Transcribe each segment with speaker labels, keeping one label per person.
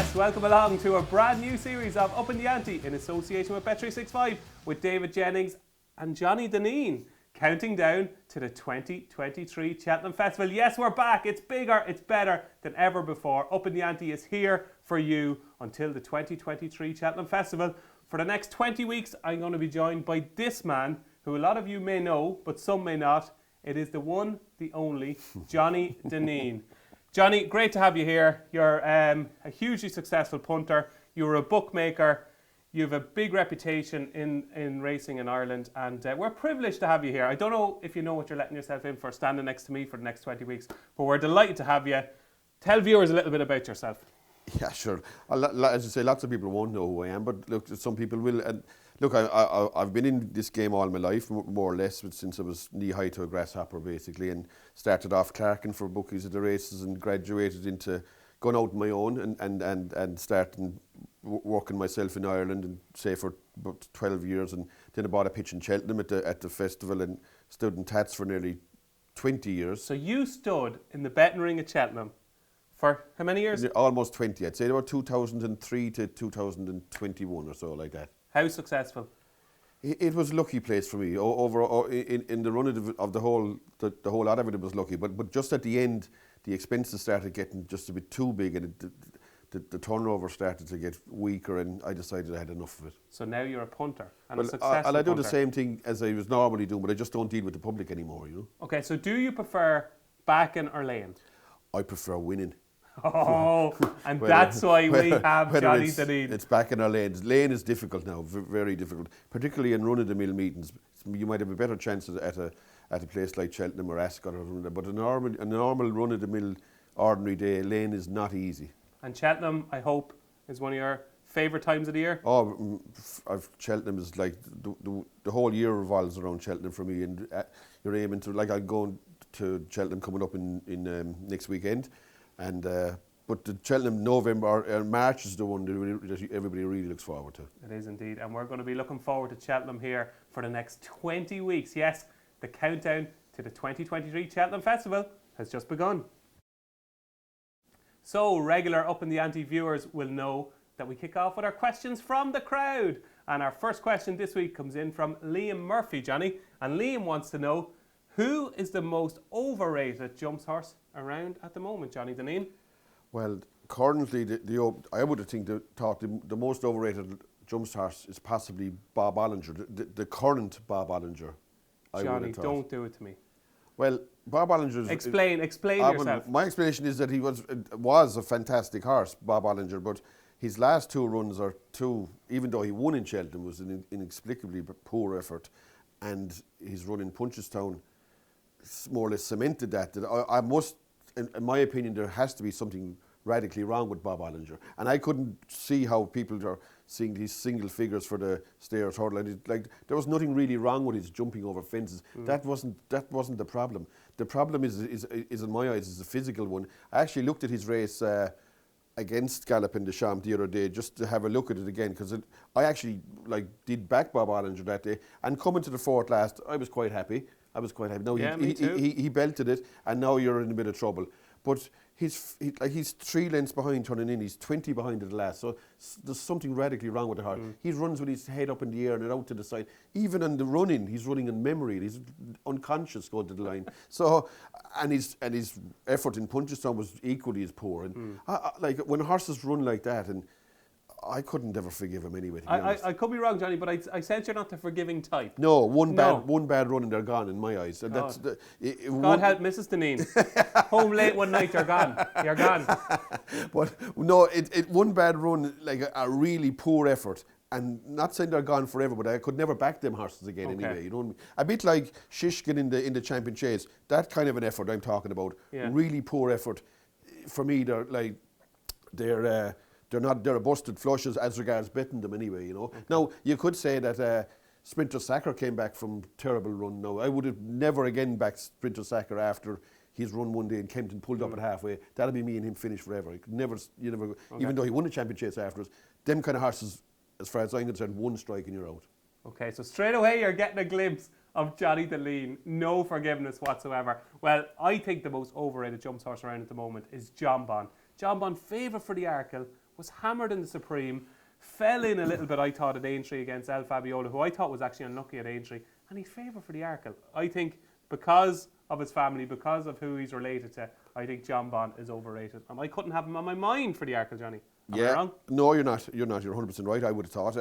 Speaker 1: Yes, welcome along to a brand new series of Upping The Ante in association with Bet365 with David Jennings and Johnny Dineen, counting down to the 2023 Cheltenham Festival. Yes, we're back. It's bigger, it's better than ever before. Upping The Ante is here for you until the 2023 Cheltenham Festival. For the next 20 weeks, I'm going to be joined by this man, who a lot of you may know, but some may not. It is the one, the only, Johnny Dineen. Johnny, great to have you here. You're a hugely successful punter. You're a bookmaker. You have a big reputation in racing in Ireland, and we're privileged to have you here. I don't know if you know what you're letting yourself in for standing next to me for the next 20 weeks, but we're delighted to have you. Tell viewers a little bit about yourself.
Speaker 2: Yeah, sure. As you say, lots of people won't know who I am, but look, some people will. And look, I've been in this game all my life, more or less, since I was knee-high to a grasshopper, basically, and started off clerking for bookies at the races and graduated into going out on my own and starting working myself in Ireland, and say for about 12 years, and then I bought a pitch in Cheltenham at the festival and stood in tats for nearly 20 years.
Speaker 1: So you stood in the betting ring at Cheltenham for how many years?
Speaker 2: Almost 20. I'd say about 2003 to 2021 or so, like that.
Speaker 1: How successful?
Speaker 2: It was a lucky place for me. In the run of the whole lot of it was lucky. But just at the end, the expenses started getting just a bit too big, and the turnover started to get weaker, and I decided I had enough of it.
Speaker 1: So now you're a punter, and a successful
Speaker 2: and I do
Speaker 1: punter.
Speaker 2: the same thing as I was normally doing, but I just don't deal with the public anymore, you know.
Speaker 1: Okay, so do you prefer backing or laying?
Speaker 2: I prefer winning.
Speaker 1: Oh, and that's why we have Johnny Dineen.
Speaker 2: It's back in our lanes. Lane is difficult now, very difficult, particularly in run-of-the-mill meetings. You might have a better chance at a place like Cheltenham or Ascot, but a normal run-of-the-mill ordinary day, lane is not easy.
Speaker 1: And Cheltenham, I hope, is one of your favourite times of the year?
Speaker 2: Oh, Cheltenham is like, the whole year revolves around Cheltenham for me, and you're aiming to, like, I'm going to Cheltenham coming up in next weekend. And but the Cheltenham November or March is the one that everybody really looks forward to.
Speaker 1: It is indeed, and we're going to be looking forward to Cheltenham here for the next 20 weeks. Yes, the countdown to the 2023 Cheltenham Festival has just begun. So regular Upping The Ante viewers will know that we kick off with our questions from the crowd. And our first question this week comes in from Liam Murphy, Johnny. And Liam wants to know, who is the most overrated jumps horse around at the moment, Johnny Dineen?
Speaker 2: Well, currently, I would think the most overrated jumps horse is possibly Bob Ollinger, the current Bob Ollinger.
Speaker 1: Johnny, don't do it to me.
Speaker 2: Well, Bob Ollinger.
Speaker 1: Explain yourself.
Speaker 2: My explanation is that he was a fantastic horse, Bob Ollinger, but his last two runs are even though he won in Cheltenham, was an inexplicably poor effort, and his run in Punchestown more or less cemented that I must, in my opinion, there has to be something radically wrong with Bob Ollinger, and I couldn't see how people are seeing these single figures for the stayers hurdle. And there was nothing really wrong with his jumping over fences. That wasn't the problem. The problem is in my eyes is the physical one. I actually looked at his race against Galopin Des Champs the other day just to have a look at it again, because I actually did back Bob Ollinger that day, and coming to the fourth last, I was quite happy. No,
Speaker 1: yeah, me too.
Speaker 2: He belted it, and now you're in a bit of trouble. But he's 3 lengths behind turning in. He's 20 behind at the last. So there's something radically wrong with the horse. He runs with his head up in the air and out to the side. Even on the running, he's running in memory. He's unconscious going to the line. So and his effort in Punchestown was equally as poor. And when horses run like that, and I couldn't ever forgive him anyway.
Speaker 1: I could be wrong, Johnny, but I sense you're not the forgiving type.
Speaker 2: No, one bad run and they're gone in my eyes. And that's
Speaker 1: God help Mrs. Dineen. Home late one night, you're gone. You're gone.
Speaker 2: But no, one bad run, like a really poor effort. And not saying they're gone forever, but I could never back them horses again anyway. You know what I mean? A bit like Shishkin in the Champion Chase. That kind of an effort I'm talking about. Yeah. Really poor effort. For me, they're a busted flush as regards betting them anyway, you know. Okay. Now, you could say that Sprinter Sacker came back from terrible run. Now, I would have never again backed Sprinter Sacker after his run one day in Kempton, pulled up at halfway. That'll be me and him finished forever. I could never, even though he won a Champion Chase afterwards, them kind of horses, as far as I'm concerned, one strike and you're out.
Speaker 1: Okay, so straight away you're getting a glimpse of Johnny Dineen. No forgiveness whatsoever. Well, I think the most overrated jumps horse around at the moment is John Bon. John Bon, favourite for the Arkle, was hammered in the Supreme, fell in a little bit, I thought, at Aintree against El Fabiola, who I thought was actually unlucky at Aintree, and he's favourite for the Arkle. I think because of his family, because of who he's related to, I think John Bon is overrated. And I couldn't have him on my mind for the Arkle, Johnny. Am I wrong?
Speaker 2: No, you're not. You're 100% right, I would have thought.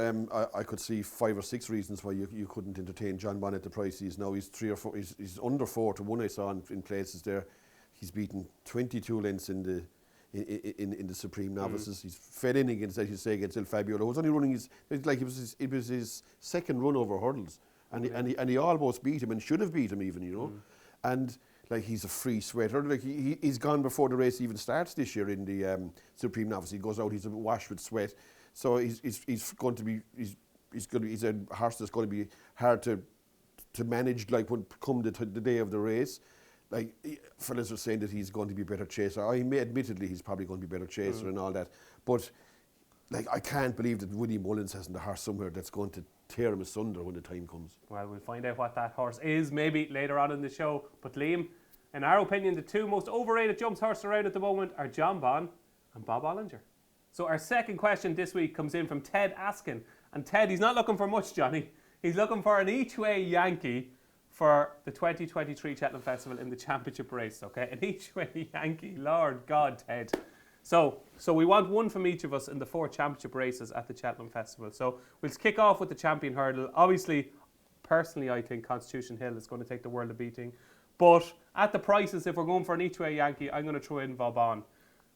Speaker 2: I could see 5 or 6 reasons why you couldn't entertain John Bon at the price he's now. He's 3 or 4. He's under 4 to 1. I saw in places there. He's beaten 22 lengths in the Supreme Novices. He's fed in against, as you say, against El Fabiola. He was only running it was his second run over hurdles, and he almost beat him and should have beat him even, you know. And like, he's a free sweater. Like, he's gone before the race even starts this year in the Supreme Novice. He goes out, he's washed with sweat, so he's going to be he's a horse that's going to be hard to manage. Like, when come the day of the race, like, fellas are saying that he's going to be a better chaser. Admittedly, he's probably going to be a better chaser and all that, but like, I can't believe that Willie Mullins hasn't a horse somewhere that's going to tear him asunder when the time comes.
Speaker 1: Well, we'll find out what that horse is maybe later on in the show. But Liam, in our opinion, the 2 most overrated jumps horses around at the moment are John Bon and Bob Ollinger. So our second question this week comes in from Ted Askin. And Ted, he's not looking for much, Johnny. He's looking for an each-way Yankee for the 2023 Cheltenham Festival in the championship race, okay? An each-way Yankee, Lord God, Ted. So we want one from each of us in the 4 championship races at the Cheltenham Festival. So we'll kick off with the champion hurdle. Obviously, personally, I think Constitution Hill is going to take the world of beating. But at the prices, if we're going for an each-way Yankee, I'm going to throw in Vauban,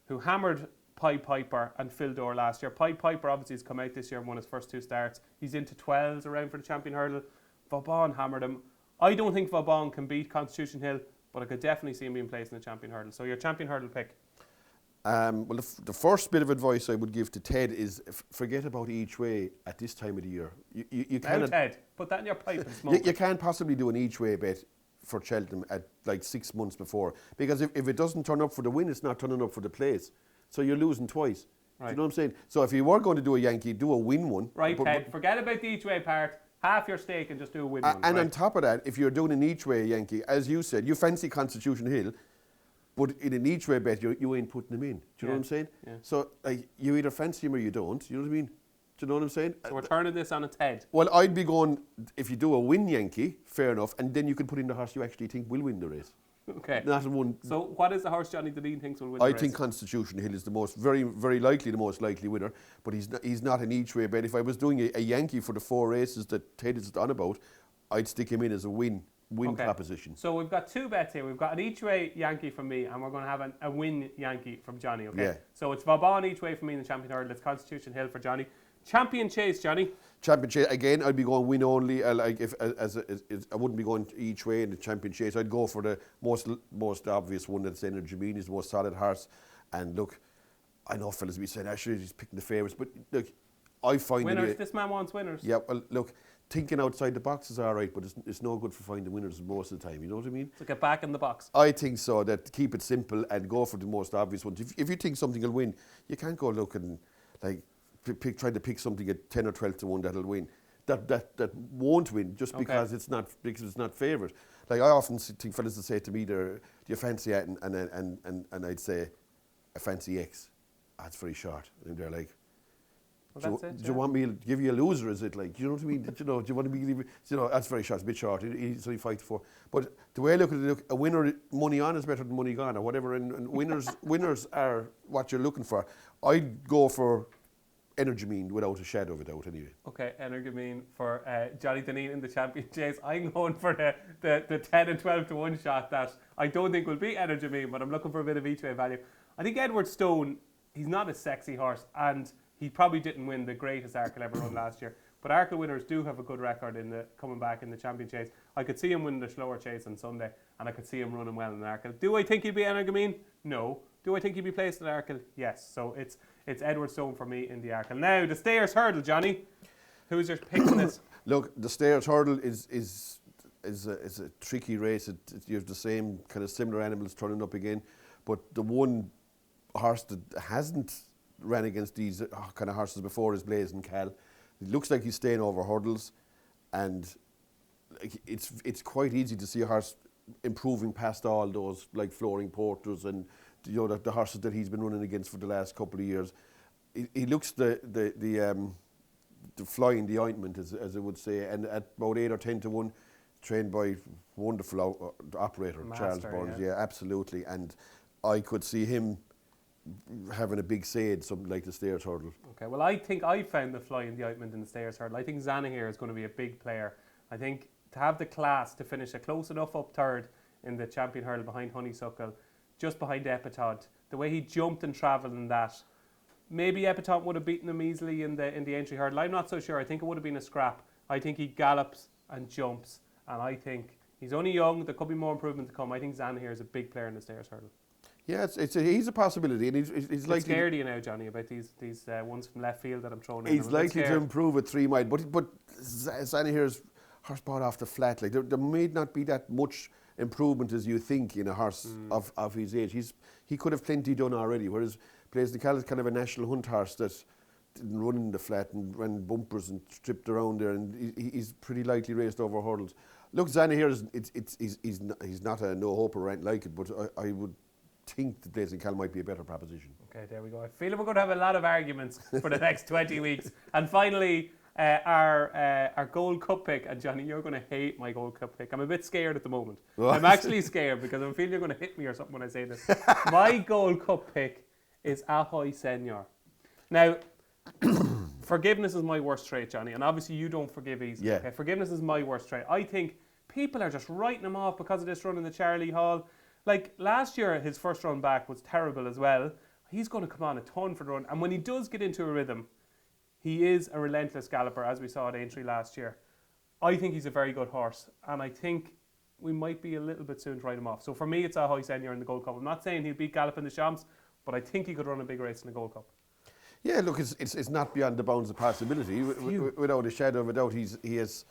Speaker 1: who hammered Pied Piper and Phil Dore last year. Pied Piper obviously has come out this year and won his first 2 starts. He's into 12s around for the champion hurdle. Vauban hammered him. I don't think Vauban can beat Constitution Hill, but I could definitely see him being placed in the champion hurdle. So your champion hurdle pick.
Speaker 2: Well, the first bit of advice I would give to Ted is forget about each way at this time of the year. You
Speaker 1: can't. Ted, put that in your pipe and smoke.
Speaker 2: You can't possibly do an each way bet for Cheltenham at like 6 months before, because if it doesn't turn up for the win, it's not turning up for the place. So you're losing twice. Right. Do you know what I'm saying? So if you were going to do a Yankee, do a win one.
Speaker 1: Right, Ted. Forget about the each way part. Half your stake and just do a win one.
Speaker 2: And
Speaker 1: right?
Speaker 2: On top of that, if you're doing an each way Yankee, as you said, you fancy Constitution Hill. But in an each way bet, you ain't putting them in. Do you know what I'm saying? Yeah. So like, you either fancy him or you don't. You know what I mean? Do you know what I'm saying?
Speaker 1: So we're turning this on its head.
Speaker 2: Well, I'd be going, if you do a win Yankee, fair enough, and then you can put in the horse you actually think will win the race.
Speaker 1: Okay.
Speaker 2: Not one.
Speaker 1: So what is the horse Johnny Dineen thinks will win the race?
Speaker 2: I think Constitution Hill is very, very likely the most likely winner, but he's not an each way bet. If I was doing a Yankee for the 4 races that Ted is on about, I'd stick him in as a win proposition.
Speaker 1: So we've got 2 bets here. We've got an each way Yankee from me, and we're going to have a win Yankee from Johnny. Okay. Yeah. So it's Vauban each way for me in the champion hurdle. It's Constitution Hill for Johnny. Champion chase, Johnny.
Speaker 2: Champion chase again. I'd be going win only. I wouldn't be going each way in the champion chase. I'd go for the most obvious one. That's Energy Mean. He's the most solid horse. And look, I know fellas will be saying actually he's picking the favourites, but look, I find
Speaker 1: winners. This man wants winners.
Speaker 2: Yeah. Well, look. Thinking outside the box is all right, but it's no good for finding winners most of the time. You know what I mean?
Speaker 1: So get back in the box.
Speaker 2: I think so. That keep it simple and go for the most obvious ones. If you think something will win, you can't go looking like trying to pick something at 10 or 12 to 1 that'll win. That won't win just because it's not favoured. Like, I often think fellas will say to me, "Do you fancy it?" And I'd say, "I fancy X." That's very short. And they're like,
Speaker 1: do
Speaker 2: you want me to give you a loser? Is it like, you know what I mean? Do you want me to give you, that's very short, it's a bit short. It's only 5 to 4. But the way I look at it, a winner, money on is better than money gone or whatever. And winners are what you're looking for. I'd go for Energy Mean without a shadow of a doubt anyway.
Speaker 1: Okay, Energy Mean for Johnny Dineen in the champion chase. I'm going for the 10 and 12 to 1 shot that I don't think will beat Energy Mean, but I'm looking for a bit of each way value. I think Edward Stone, he's not a sexy horse, and he probably didn't win the greatest Arkle ever run last year. But Arkle winners do have a good record in the coming back in the champion chase. I could see him winning the slower chase on Sunday, and I could see him running well in Arkle. Do I think he'd be Energy Mean? No. Do I think he'd be placed in Arkle? Yes. So it's Edward Stone for me in the Arkle. Now, the Stayers Hurdle, Johnny. Who's your pick in this?
Speaker 2: Look, the Stayers Hurdle is a tricky race. You have the same kind of similar animals turning up again, but the one horse that hasn't ran against these kind of horses before is Blazing Cal. It looks like he's staying over hurdles, and it's quite easy to see a horse improving past all those like Flooring Porters and the horses that he's been running against for the last couple of years. he looks the fly in the ointment, as I would say, and at about 8 or 10 to 1, trained by wonderful operator, Charles
Speaker 1: Master,
Speaker 2: Burns.
Speaker 1: yeah.
Speaker 2: Yeah, absolutely. And I could see him having a big say in something like the Stayers Hurdle.
Speaker 1: Okay, well, I think I found the fly in the ointment in the Stayers Hurdle. I think Zanahiyr is going to be a big player. I think to have the class to finish a close enough up third in the champion hurdle behind Honeysuckle, just behind Epitod, the way he jumped and travelled in that, maybe Epitod would have beaten him easily in the entry hurdle. I'm not so sure. I think it would have been a scrap. I think he gallops and jumps, and I think he's only young. There could be more improvement to come. I think Zanahiyr is a big player in the Stayers Hurdle.
Speaker 2: Yeah, he's a possibility, and he's
Speaker 1: Like
Speaker 2: likely.
Speaker 1: scared of you now, Johnny, about these ones from left field that I'm throwing in.
Speaker 2: He's likely to improve at 3 mile, but Zanahiyr's horse brought off the flat. Like there may not be that much improvement as you think in a horse of his age. He could have plenty done already. Whereas Blaise Nicol is kind of a national hunt horse that didn't run in the flat and ran bumpers and stripped around there, and he's pretty lightly raced over hurdles. Look, Zanahiyr he's not a no hope or anything like it, but I would think that Blaise Nicol might be a better proposition.
Speaker 1: Okay, there we go. I feel we're going to have a lot of arguments for the next 20 weeks. And finally, our Gold Cup pick. And Johnny, you're going to hate my Gold Cup pick. I'm a bit scared at the moment.
Speaker 2: What?
Speaker 1: I'm actually scared because I'm feeling you're going to hit me or something when I say this. My Gold Cup pick is Ahoy Senior. Now, forgiveness is my worst trait, Johnny, and obviously you don't forgive easily.
Speaker 2: Yeah.
Speaker 1: Okay? Forgiveness is my worst trait. I think people are just writing him off because of this run in the Charlie Hall. Like last year, his first run back was terrible as well. He's going to come on a ton for the run, and when he does get into a rhythm, he is a relentless galloper, as we saw at Aintree last year. I think he's a very good horse, and I think we might be a little bit soon to write him off. So for me, it's Ahoy Senior in the Gold Cup. I'm not saying he'll beat Gallop in the Champs, but I think he could run a big race in the Gold Cup.
Speaker 2: Yeah, look, it's not beyond the bounds of possibility. Without a shadow of a doubt, he has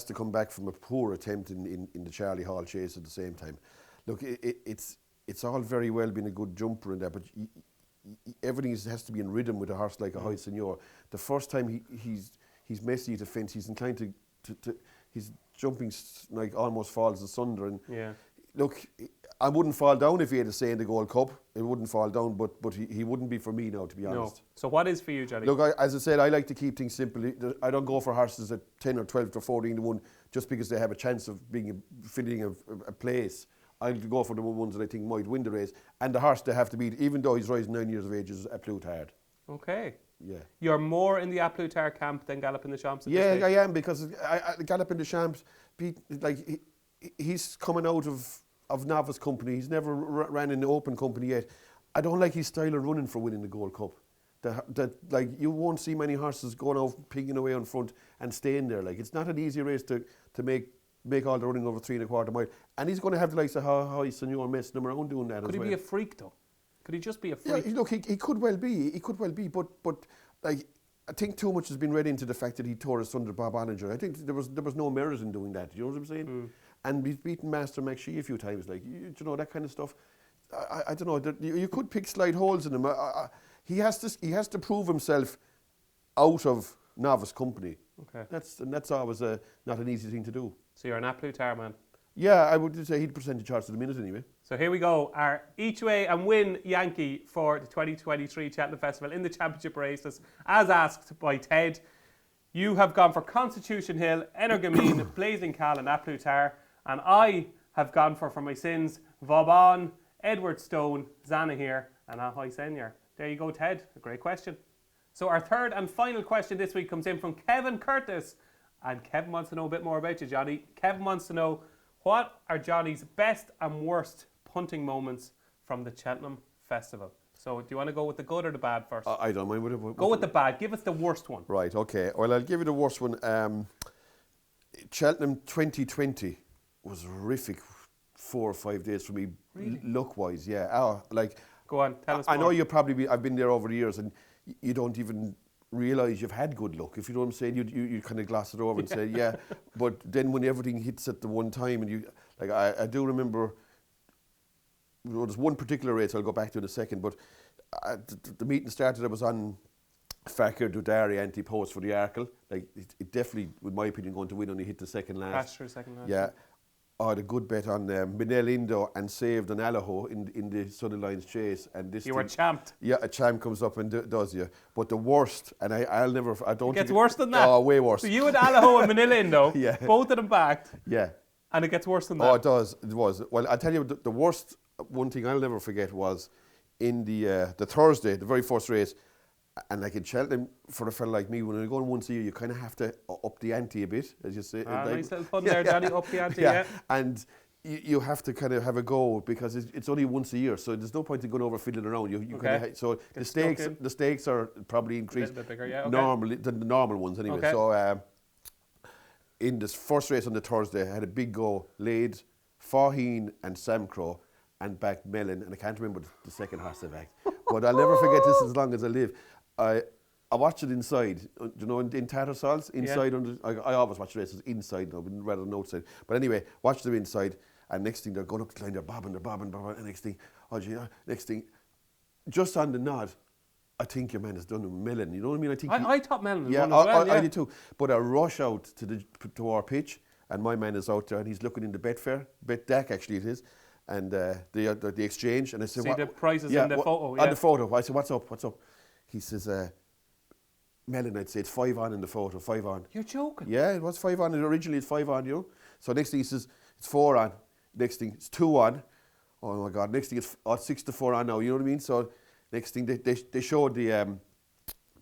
Speaker 2: to come back from a poor attempt in the Charlie Hall chase at the same time. Look, it's all very well being a good jumper and that, but everything has to be in rhythm with a horse like Ahoy Senior. The first time he's messy at the fence, he's inclined to his jumping like almost falls asunder. And
Speaker 1: yeah.
Speaker 2: Look, I wouldn't fall down if he had a say in the Gold Cup. It wouldn't fall down, but he wouldn't be for me now, to be honest.
Speaker 1: No. So what is for you, Johnny?
Speaker 2: Look, as I said, I like to keep things simple. I don't go for horses at 10 or 12 to 14 to 1 just because they have a chance of filling a place. I'll go for the ones that I think might win the race. And the horse they have to beat, even though he's rising 9 years of age, is A Plutard.
Speaker 1: Okay.
Speaker 2: Yeah.
Speaker 1: You're more in the A Plutard camp than Gallop in the Champs?
Speaker 2: Yeah, I am, because Gallop in the Champs, he's coming out of novice company. He's never ran in the open company yet. I don't like his style of running for winning the Gold Cup. Like you won't see many horses going out pinging away on front and staying there. Like it's not an easy race to make all the running over 3 1/4 mile. And he's going to have the likes of Ahoy Senior messing him around doing that.
Speaker 1: Could
Speaker 2: as
Speaker 1: he
Speaker 2: well.
Speaker 1: be a freak though? Could he just be a freak?
Speaker 2: Yeah, look, he could well be. He could well be, but like I think too much has been read into the fact that he tore asunder Bob Olinger. I think there was no merit in doing that. You know what I'm saying? And he's beaten Master McShee a few times, like you know, that kind of stuff. I don't know. You could pick slight holes in him. He has to prove himself out of novice company.
Speaker 1: Okay.
Speaker 2: That's always not an easy thing to do.
Speaker 1: So you're an A Plutard man.
Speaker 2: Yeah, I would say he'd percentage charge to the minute anyway.
Speaker 1: So here we go. Our each way and win Yankee for the 2023 Cheltenham Festival in the championship races, as asked by Ted. You have gone for Constitution Hill, Energamine, Blazing Cal and A Plutard. And I have gone for my sins, Vauban, Edward Stone, Zanahiyr and Ahoy Senior. There you go, Ted. A great question. So our third and final question this week comes in from Kevin Curtis. And Kevin wants to know a bit more about you, Johnny. Kevin wants to know, what are Johnny's best and worst punting moments from the Cheltenham Festival? So do you want to go with the good or the bad first?
Speaker 2: I don't mind.
Speaker 1: Go with the bad. Give us the worst one.
Speaker 2: Right, okay. Well, I'll give you the worst one. Cheltenham 2020 was horrific 4 or 5 days for me,
Speaker 1: Really?
Speaker 2: luck-wise, yeah.
Speaker 1: Go on, tell us more.
Speaker 2: I know you probably I've been there over the years and you don't even realise you've had good luck, if you know what I'm saying. You kind of gloss it over and say, yeah. But then when everything hits at the one time, and I do remember, there's one particular race I'll go back to in a second, but the meeting started, I was on Fakir Dudari Ante Post for the Arkle. Like it definitely, with my opinion, going to win, only hit the second last.
Speaker 1: Pasture second last.
Speaker 2: Yeah. I had a good bet on Minel Indo and saved an Allaho in the Sunny Lions chase. And this
Speaker 1: You were champed.
Speaker 2: Yeah, a champ comes up and does you. But the worst, and I don't
Speaker 1: It gets
Speaker 2: think
Speaker 1: worse than that.
Speaker 2: Oh, way worse.
Speaker 1: So you had Allaho and Manila Indo,
Speaker 2: Yeah.
Speaker 1: both of them backed,
Speaker 2: Yeah.
Speaker 1: and it gets worse than that.
Speaker 2: Oh, it does. It was. Well, I tell you, the worst one thing I'll never forget was in the Thursday, the very first race, and like in Cheltenham, for a fella like me, when you're going once a year, you kind of have to up the ante a bit, as you say.
Speaker 1: Nice little fun there, Johnny, up the ante, yeah.
Speaker 2: And you have to kind of have a go because it's only once a year, so there's no point in going over fiddling around. You kind of, so
Speaker 1: Get
Speaker 2: the stakes are probably increased.
Speaker 1: A little bit bigger, yeah. Okay.
Speaker 2: Normally, the normal ones anyway.
Speaker 1: Okay.
Speaker 2: So in this first race on the Thursday, I had a big go, laid Faheen and Sam Crow and backed Mellon, and I can't remember the second horse I backed. But I'll never forget this as long as I live. I watched it inside, you know, in Tattersalls, inside.
Speaker 1: Yeah.
Speaker 2: I always watch races inside, rather than outside. But anyway, watch them inside, and next thing they're going up the line, they're bobbing, and next thing, just on the nod, I think your man has done a Mellon. You know what I mean?
Speaker 1: I thought Mellon was
Speaker 2: yeah,
Speaker 1: one as well.
Speaker 2: I did too. But I rush out to our pitch, and my man is out there, and he's looking in the bet deck actually it is, and the exchange, and I said,
Speaker 1: see the prices in the photo.
Speaker 2: On the photo, I said, what's up? He says, Mellon, I'd say it's 5 on in the photo, 5 on.
Speaker 1: You're joking?
Speaker 2: Yeah, it was 5 on. Originally it's 5 on, you know. So next thing he says, it's 4 on. Next thing, it's 2 on. Oh my God, next thing it's 6-4 on now, you know what I mean? So next thing, they showed the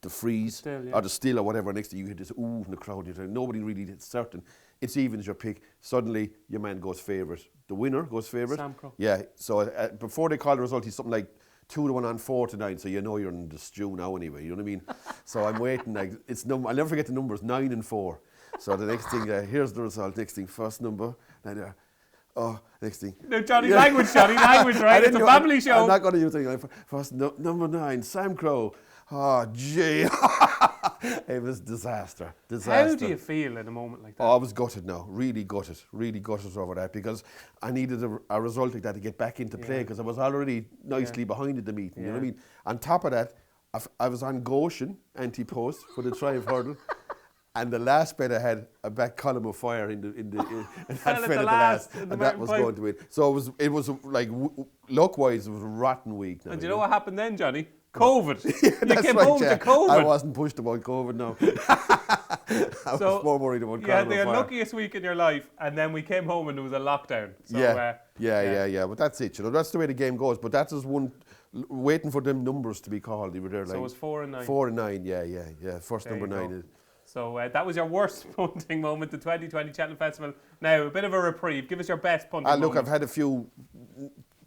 Speaker 2: freeze, or the still or whatever. Next thing you get this ooh in the crowd. Nobody really is certain. It's even as your pick. Suddenly, your man goes favourite. The winner goes favourite.
Speaker 1: Sam Crow.
Speaker 2: Yeah, so before they call the result, he's something like 2-1 on 4-9, so you know you're in the stew now anyway, you know what I mean? So I'm waiting, like, I'll never forget the numbers, 9 and 4. So the next thing, here's the result, next thing, first number, next thing.
Speaker 1: No, Johnny, language, right? It's a family show.
Speaker 2: I'm not going to use anything. First, number 9, Sam Crow. Oh, gee. It was disaster.
Speaker 1: How do you feel in a moment like that?
Speaker 2: Oh, I was gutted now, really gutted over that, because I needed a result like that to get back into play, because I was already nicely behind in the meeting, you know what I mean? On top of that, I was on Goshen, Ante Post, for the Triumph Hurdle, and the last bet I had a back column of fire in that fell at the last, and that was going to win. So it was like, luck-wise, it was a rotten week now.
Speaker 1: And do you know what happened then, Johnny? COVID.
Speaker 2: You
Speaker 1: came home to COVID.
Speaker 2: I wasn't pushed about COVID now. I was more worried about COVID.
Speaker 1: You had the unluckiest week in your life, and then we came home and there was a lockdown. So,
Speaker 2: yeah. But that's it, you know. That's the way the game goes. But that's just one, waiting for them numbers to be called. They were there, like,
Speaker 1: so it was 4 and 9.
Speaker 2: 4 and 9, yeah. First
Speaker 1: there
Speaker 2: number 9 is.
Speaker 1: So that was your worst punting moment, the 2020 Cheltenham Festival. Now, a bit of a reprieve. Give us your best punting moment.
Speaker 2: Look, I've had a few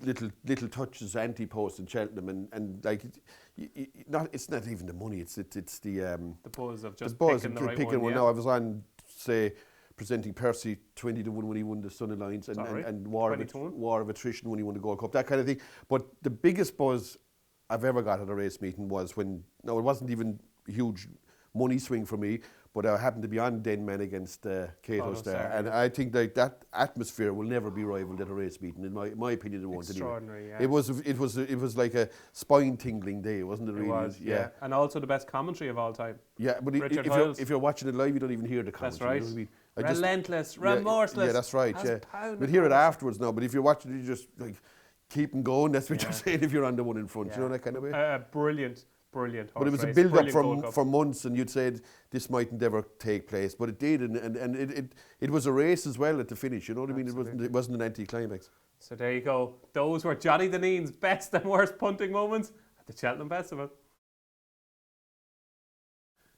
Speaker 2: little touches, Ante Post in Cheltenham, and like, it's not even the money. It's the
Speaker 1: buzz of just
Speaker 2: picking
Speaker 1: the right
Speaker 2: picking one.
Speaker 1: Yeah.
Speaker 2: Now I was on, say, presenting Percy 20-1 when he won the Sunny Lions, and War of Attrition when he won the Gold Cup, that kind of thing. But the biggest buzz I've ever got at a race meeting was when, now it wasn't even a huge money swing for me, but I happened to be on Denman against Cato Star, and I think that atmosphere will never be rivaled at a race meeting. In my opinion, it won't.
Speaker 1: Extraordinary,
Speaker 2: anyway. It was like a spine-tingling day, wasn't it? Really?
Speaker 1: It was, yeah. And also the best commentary of all time.
Speaker 2: Yeah, but if you're watching it live, you don't even hear the commentary.
Speaker 1: That's right.
Speaker 2: You know what I mean?
Speaker 1: Relentless, remorseless.
Speaker 2: Yeah, that's right. But hear it afterwards now. But if you're watching it, you just like keep them going. That's what you're saying. If you're on the one in front, you know, that kind of way.
Speaker 1: Brilliant. But
Speaker 2: it was a build-up for months, and you'd said this mightn't ever take place, but it did, and it was a race as well at the finish. You know what I mean? It wasn't an anti-climax.
Speaker 1: So there you go. Those were Johnny Dineen's best and worst punting moments at the Cheltenham Festival.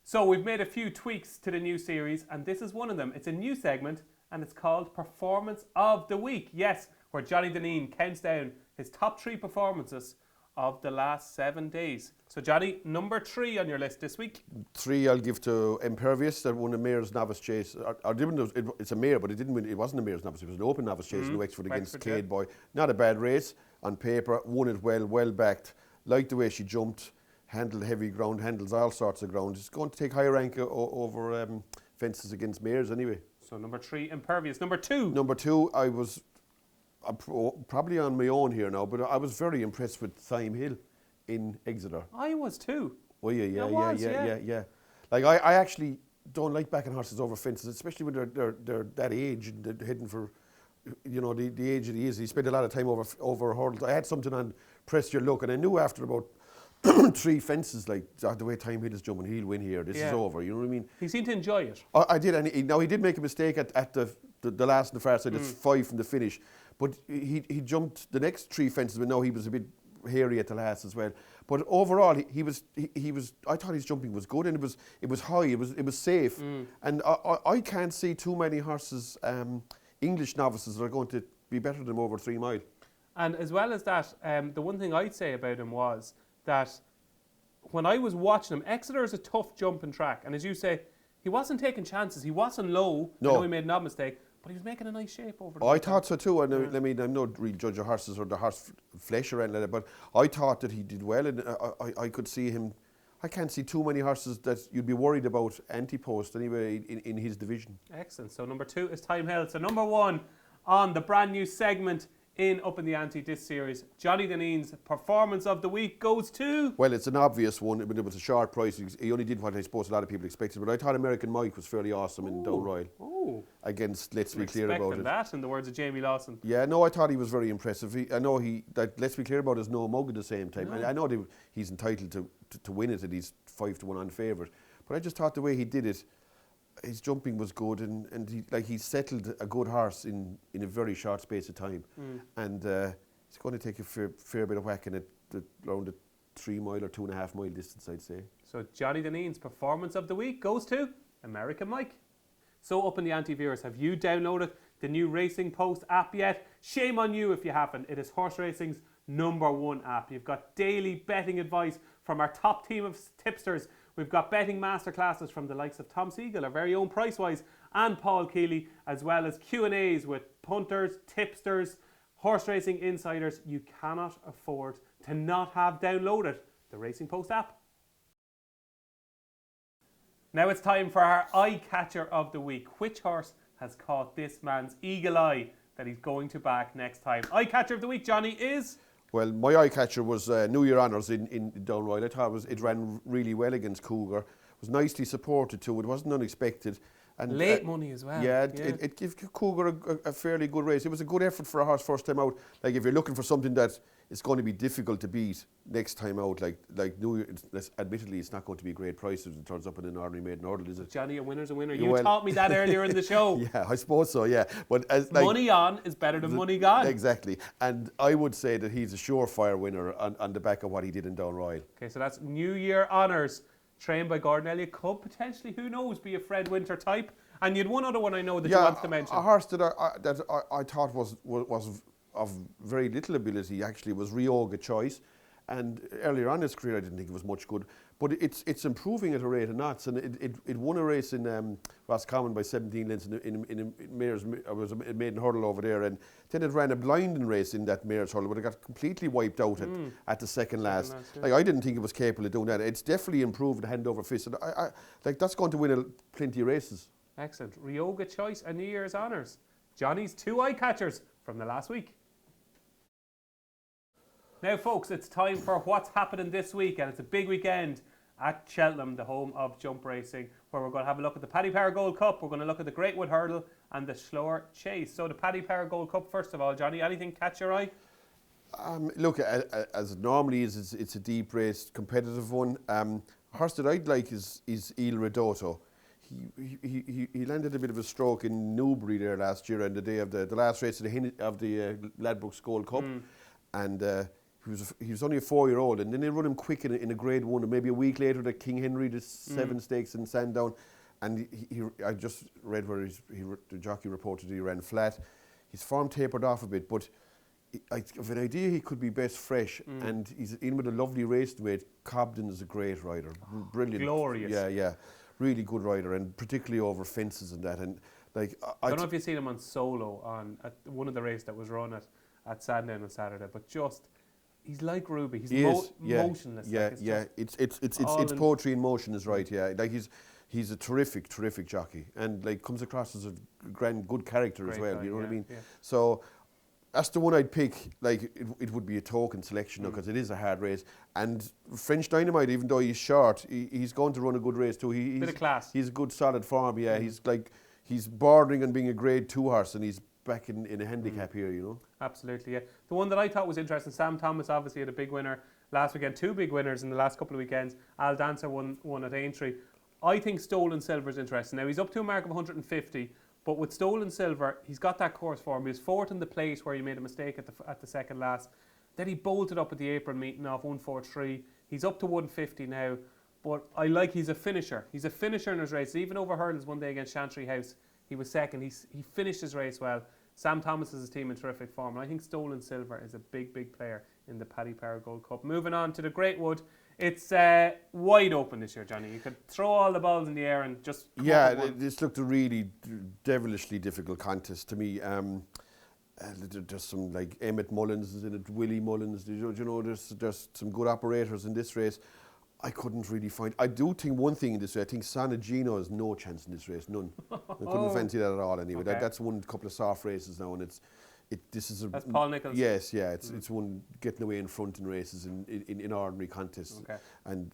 Speaker 1: So we've made a few tweaks to the new series, and this is one of them. It's a new segment, and it's called Performance of the Week. Yes, where Johnny Dineen counts down his top 3 performances of the last 7 days. So Johnny, number 3 on your list this week. 3
Speaker 2: I'll give to Impervious, that won a Mayor's Novice Chase. It's a Mayor, but it didn't win. It wasn't a Mayor's Novice. It was an Open Novice Chase in Wexford against Cade Boy. Not a bad race on paper. Won it well backed. Liked the way she jumped. Handled heavy ground. Handles all sorts of ground. It's going to take higher rank over fences against Mayors anyway.
Speaker 1: So number 3, Impervious. Number 2.
Speaker 2: Number 2, I'm probably on my own here now, but I was very impressed with Thyme Hill in Exeter.
Speaker 1: I was too.
Speaker 2: Oh yeah. Like I actually don't like backing horses over fences, especially when they're that age and they're heading for you know, the age that he is, he spent a lot of time over hurdles. I had something on Press Your Luck, and I knew after about 3 fences, like, the way Time Hill is jumping, he'll win here. This is over. You know what I mean?
Speaker 1: He seemed to enjoy it.
Speaker 2: I did, and he did make a mistake at the last and the far side. It's 5 from the finish, but he jumped the next 3 fences, but now he was a bit hairy at the last as well. But overall, he was. I thought his jumping was good, and it was high. It was safe, and I can't see too many horses, English novices, that are going to be better than him over 3 mile.
Speaker 1: And as well as that, the one thing I'd say about him was that when I was watching him, Exeter is a tough jumping track, and as you say, he wasn't taking chances. He wasn't low.
Speaker 2: No.
Speaker 1: I know he made an odd mistake, but he was making a nice shape over the
Speaker 2: I thought so too, and I mean, I'm not real judge of horses or the horse flesh or anything like that, but I thought that he did well, and I could see him. I can't see too many horses that you'd be worried about Ante Post anyway in his division.
Speaker 1: Excellent. So number 2 is Time Hill. So number 1 on the brand new segment in Upping The Ante this series, Johnny Dineen's performance of the week goes to...
Speaker 2: Well, it's an obvious one, but it was a short price. He only did what I suppose a lot of people expected, but I thought American Mike was fairly awesome in Down Royal. Against Let's Be Clear About It.
Speaker 1: That, in the words of Jamie Lawson.
Speaker 2: Yeah, no, I thought he was very impressive. I know that Let's Be Clear About It is no mug at the same time.
Speaker 1: No.
Speaker 2: I know he's entitled to win it, and he's 5-1 on favourite. But I just thought the way he did it, his jumping was good, and he settled a good horse in a very short space of time. And it's going to take a fair bit of whacking at around the 3 mile or 2.5 mile distance, I'd say.
Speaker 1: So Johnny Dineen's performance of the week goes to American Mike. So Upping The Ante viewers, have you downloaded the new Racing Post app yet? Shame on you if you haven't. It is horse racing's #1 app. You've got daily betting advice from our top team of tipsters. We've got betting masterclasses from the likes of Tom Siegel, our very own Pricewise, and Paul Keeley, as well as Q&As with punters, tipsters, horse racing insiders. You cannot afford to not have downloaded the Racing Post app. Now it's time for our Eyecatcher of the week. Which horse has caught this man's eagle eye that he's going to back next time? Eyecatcher of the week, Johnny, is...
Speaker 2: Well, my Eyecatcher was New Year Honours in Down Royal. I thought it ran really well against Cougar. It was nicely supported too. It wasn't unexpected. And
Speaker 1: late money as well.
Speaker 2: Yeah, it gave Cougar a fairly good race. It was a good effort for a horse first time out. Like, if you're looking for something that is going to be difficult to beat next time out, like New Year, admittedly, it's not going to be a great price if it turns up in an ordinary maiden hurdle, is it?
Speaker 1: Johnny, a winner's a winner. You taught me that earlier in the show.
Speaker 2: Yeah, I suppose so, yeah. But
Speaker 1: money on is better than money gone.
Speaker 2: Exactly. And I would say that he's a surefire winner on the back of what he did in Down Royal.
Speaker 1: Okay, so that's New Year Honours, trained by Gordon Elliott. Could potentially, who knows, be a Fred Winter type. And you had one other one I know that you wanted to mention.
Speaker 2: A horse that I thought was of very little ability actually was Ryoga Choice. And earlier on in his career, I didn't think it was much good. But it's improving at a rate of knots. And it won a race in Roscommon by 17 lengths in a mare's, was a maiden hurdle over there. And then it ran a blinding race in that mare's hurdle, but it got completely wiped out at the second last. Like, I didn't think it was capable of doing that. It's definitely improved hand over fist. And like, that's going to win plenty of races.
Speaker 1: Excellent. Ryoga Choice and New Year's Honours. Johnny's 2 eye catchers from the last week. Now, folks, it's time for what's happening this week, and it's a big weekend at Cheltenham, the home of jump racing, where we're going to have a look at the Paddy Power Gold Cup. We're going to look at the Great Wood Hurdle and the Slower Chase. So the Paddy Power Gold Cup, first of all, Johnny, anything catch your eye?
Speaker 2: Look, as it normally is, it's a deep race, competitive one. A horse that I'd like is Il Ridotto. He landed a bit of a stroke in Newbury there last year, on the day of the last race of the Ladbrokes Gold Cup, and he was only a 4-year-old, and then they run him quick in a Grade 1, and maybe a week later the King Henry, the 7 stakes in Sandown, and I just read where the jockey reported he ran flat. His form tapered off a bit, but I have an idea he could be best fresh, and he's in with a lovely race weight. Cobden is a great rider, brilliant,
Speaker 1: glorious,
Speaker 2: yeah. Really good rider, and particularly over fences and that. And like,
Speaker 1: I don't know if you've seen him on solo at one of the races that was run at Sandown on Saturday, but just he's like Ruby. He's motionless.
Speaker 2: Yeah. It's poetry in motion, is right. Yeah, like he's a terrific jockey, and like comes across as a good character as well. You know what I mean? Yeah. So that's the one I'd pick. Like, it would be a token selection because it is a hard race. And French Dynamite, even though he's short, he's going to run a good race too. He's
Speaker 1: bit of class.
Speaker 2: He's good, solid form. Yeah, he's bordering on being a Grade 2 horse, and he's back in a handicap here, you know.
Speaker 1: Absolutely, yeah. The one that I thought was interesting, Sam Thomas obviously had a big winner last weekend, 2 big winners in the last couple of weekends. Al Dancer won at Aintree. I think Stolen Silver is interesting. Now, he's up to a mark of 150, but with Stolen Silver, he's got that course form. He was fourth in the plate where he made a mistake at the second last. Then he bolted up at the April meeting off 143. He's up to 150 now, but I like he's a finisher. He's a finisher in his race. Even over hurdles one day against Chantry House, he was second. He finished his race well. Sam Thomas is his team in terrific form. And I think Stolen Silver is a big, big player in the Paddy Power Gold Cup. Moving on to the Great Wood. It's wide open this year, Johnny. You could throw all the balls in the air and just...
Speaker 2: Yeah, this looked a really devilishly difficult contest to me. There's some, like, Emmett Mullins is in it, Willie Mullins. You know, there's some good operators in this race. I couldn't really find... I do think one thing in this race, I think Sana Gino has no chance in this race, none. I couldn't fancy that at all anyway.
Speaker 1: Okay.
Speaker 2: That's one couple of soft races now, and
Speaker 1: that's Paul Nichols.
Speaker 2: Yes, yeah, it's one getting away in front in races in ordinary contests.
Speaker 1: Okay.
Speaker 2: And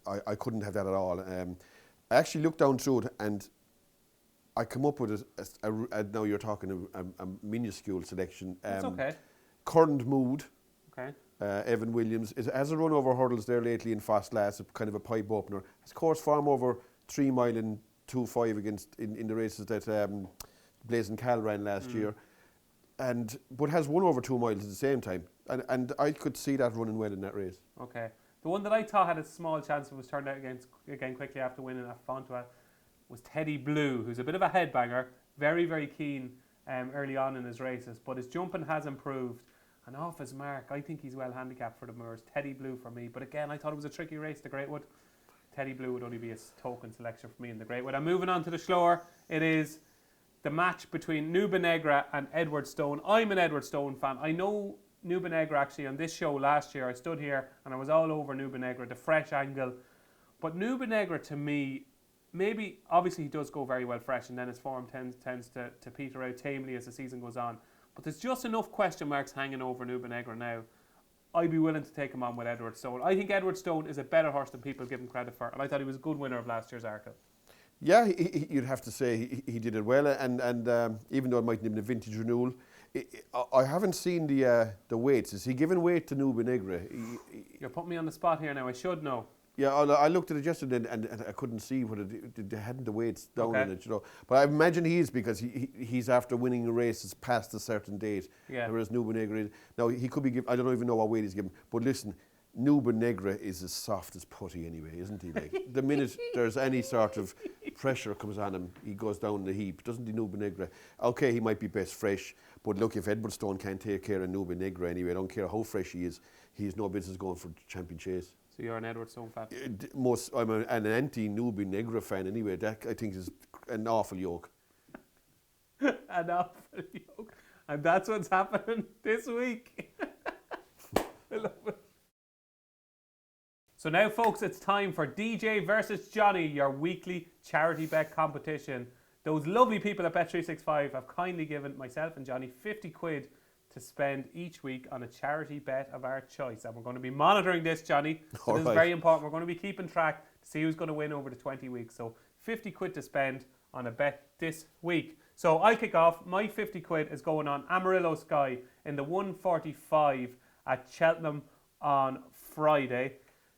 Speaker 2: I couldn't have that at all. I actually looked down through it and I come up with now you're talking a minuscule selection.
Speaker 1: That's okay.
Speaker 2: Current Mood.
Speaker 1: Okay.
Speaker 2: Evan Williams has a run over hurdles there lately in fast lass, kind of a pipe opener. His course form over 3 mile and 2.5 against in the races that Blazing Cal ran last year, but has won over 2 miles at the same time, and I could see that running well in that race.
Speaker 1: Okay, the one that I thought had a small chance but was turned out again quickly after winning at Fontua was Teddy Blue, who's a bit of a headbanger, very, very keen early on in his races, but his jumping has improved. And off his mark, I think he's well handicapped for the Moors. Teddy Blue for me. But again, I thought it was a tricky race, the Great Wood. Teddy Blue would only be a token selection for me in the Great Wood. I'm moving on to the Shlower. It is the match between Nuba Negra and Edward Stone. I'm an Edward Stone fan. I know Nuba Negra actually on this show last year. I stood here and I was all over Nuba Negra, the fresh angle. But Nuba Negra to me, maybe, obviously he does go very well fresh and then his form tends to peter out tamely as the season goes on. But there's just enough question marks hanging over Nuba Negra now. I'd be willing to take him on with Edward Stone. I think Edward Stone is a better horse than people give him credit for, and I thought he was a good winner of last year's Arkle.
Speaker 2: Yeah, you'd have to say he did it well, and even though it might have been a vintage renewal, I haven't seen the weights. Is he giving weight to Nuba Negra?
Speaker 1: You're putting me on the spot here now. I should know.
Speaker 2: Yeah, I looked at it yesterday and I couldn't see what they hadn't the weights down in it, you know. But I imagine he is because he's after winning races past a certain date.
Speaker 1: Yeah.
Speaker 2: Whereas Nuba Negra, now he could be given, I don't even know what weight he's given. But listen, Nuba Negra is as soft as putty anyway, isn't he? Like the minute there's any sort of pressure comes on him, he goes down in the heap, doesn't he, Nuba Negra? Okay, he might be best fresh, but look, if Edward Stone can't take care of Nuba Negra anyway, I don't care how fresh he is, he's no business going for champion chase.
Speaker 1: So you're an Edward Stone fan?
Speaker 2: I'm an anti-Nuba Negra fan anyway. That I think is an awful yoke.
Speaker 1: An awful yoke. And that's what's happening this week. I love it. So now, folks, it's time for DJ versus Johnny, your weekly charity bet competition. Those lovely people at Bet365 have kindly given myself and Johnny 50 quid to spend each week on a charity bet of our choice. And we're going to be monitoring this, Johnny. So this is very important. We're going to be keeping track to see who's going to win over the 20 weeks. So 50 quid to spend on a bet this week. So I'll kick off. My 50 quid is going on Amarillo Sky in the 145 at Cheltenham on Friday.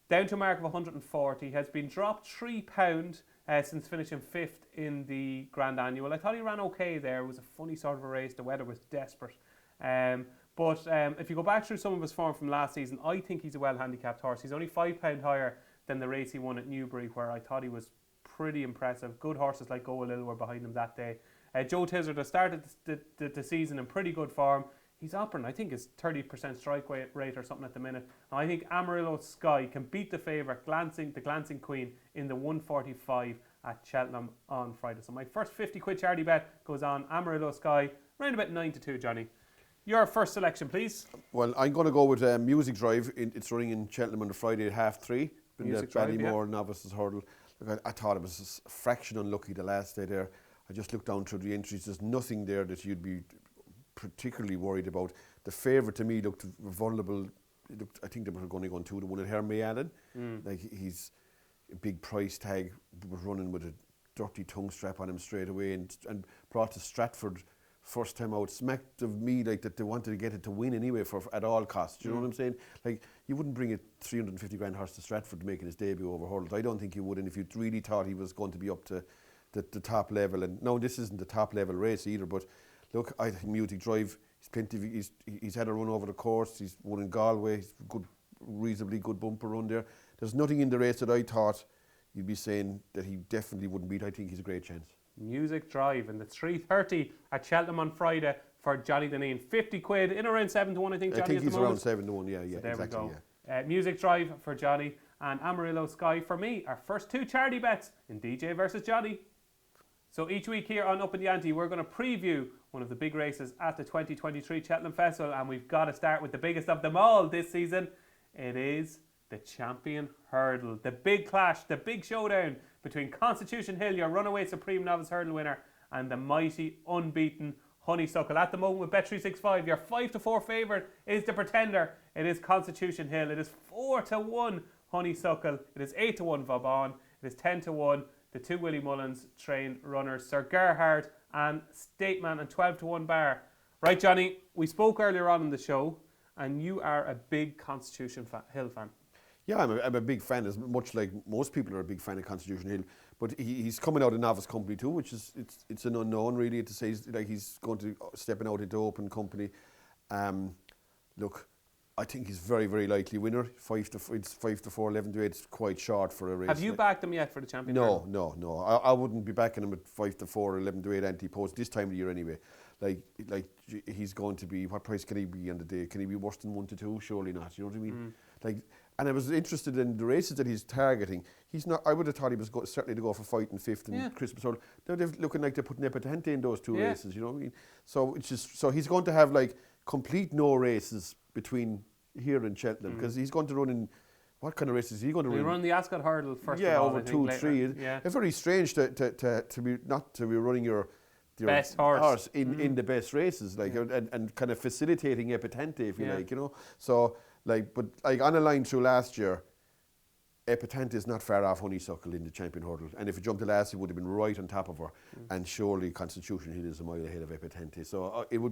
Speaker 1: Down to a mark of 140. Has been dropped £3 since finishing 5th in the Grand Annual. I thought he ran okay there. It was a funny sort of a race. The weather was desperate. But if you go back through some of his form from last season, I think he's a well-handicapped horse. He's only £5 higher than the race he won at Newbury, where I thought he was pretty impressive. Good horses like Go A Little were behind him that day. Joe Tizard has started the season in pretty good form. He's operating, I think, his 30% strike rate or something at the minute. And I think Amarillo Sky can beat the favourite, the Glancing Queen, in the 145 at Cheltenham on Friday. So my first 50 quid charity bet goes on Amarillo Sky, round about 9-2, Johnny. Your first selection, please.
Speaker 2: Well, I'm going to go with Music Drive. It's running in Cheltenham on the Friday at 3:30.
Speaker 1: Music Drive,
Speaker 2: Ballymore Novices Hurdle. Look, I thought it was a fraction unlucky the last day there. I just looked down through the entries. There's nothing there that you'd be particularly worried about. The favourite to me looked vulnerable. I think they were going to go on 2-1 at Hermie Allen. Like he's a big price tag, was running with a dirty tongue strap on him straight away and brought to Stratford first time out, smacked of me like that they wanted to get it to win anyway at all costs. You know what I'm saying? Like, you wouldn't bring a 350 grand horse to Stratford to making his debut over hurdles. I don't think you would. And if you really thought he was going to be up to the top level, and no, this isn't the top level race either, but look, I think Music Drive, he's had a run over the course, he's won in Galway, he's good, reasonably good bumper run there. There's nothing in the race that I thought you'd be saying that he definitely wouldn't beat. I think he's a great chance.
Speaker 1: Music Drive in the 3:30 at Cheltenham on Friday for Johnny Dineen. 50 quid in around 7 to 1, I think. Johnny,
Speaker 2: I think he's around 7 to 1. Yeah,
Speaker 1: so there
Speaker 2: exactly.
Speaker 1: we go. Music Drive for Johnny and Amarillo Sky for me. Our first 2 charity bets in DJ versus Johnny. So each week here on Upping The Ante, we're going to preview one of the big races at the 2023 Cheltenham Festival, and we've got to start with the biggest of them all this season. It is the Champion Hurdle, the big clash, the big showdown between Constitution Hill, your runaway Supreme Novice Hurdle winner, and the mighty, unbeaten Honeysuckle. At the moment with Bet365, your 5 to 4 favourite is the Pretender. It is Constitution Hill. It is 4 to 1 Honeysuckle. It is 8 to 1 Vauban. It is 10 to 1 the 2 Willie Mullins trained runners, Sir Gerhard and Stateman, and 12 to 1 Bar. Right, Johnny, we spoke earlier on in the show, and you are a big Constitution Hill fan.
Speaker 2: Yeah, I'm a big fan, as much like most people are a big fan of Constitution Hill. But he's coming out of novice company too, which is it's an unknown really to say. He's going to stepping out into open company. Look, I think he's very, very likely winner. 5 to 4, 11 to 8. It's quite short for a race.
Speaker 1: Have you backed him yet for the champion?
Speaker 2: No. I wouldn't be backing him at 5 to 4, 11 to 8 Ante Post this time of the year anyway. Like he's going to be, what price can he be on the day? Can he be worse than 1 to 2? Surely not. You know what I mean? And I was interested in the races that he's targeting. He's not. I would have thought he was certainly to go for fight and 5th and Christmas Hurdle. Now they're looking like they're putting Epatante in those 2 races. You know what I mean? So it's just he's going to have like complete no races between here and Cheltenham because he's going to run in. What kind of races is he going to run?
Speaker 1: He'll run the Ascot Hurdle first.
Speaker 2: Yeah,
Speaker 1: of all,
Speaker 2: over 2, 3. Yeah, it's very strange to be not to be running your
Speaker 1: best horse
Speaker 2: in the best races, like and kind of facilitating Epatante, if you like, you know. So. But on a line through last year, Epatante is not far off Honeysuckle in the Champion Hurdle. And if it jumped to last, it would have been right on top of her. And surely Constitution Hill is a mile ahead of Epatante. So it would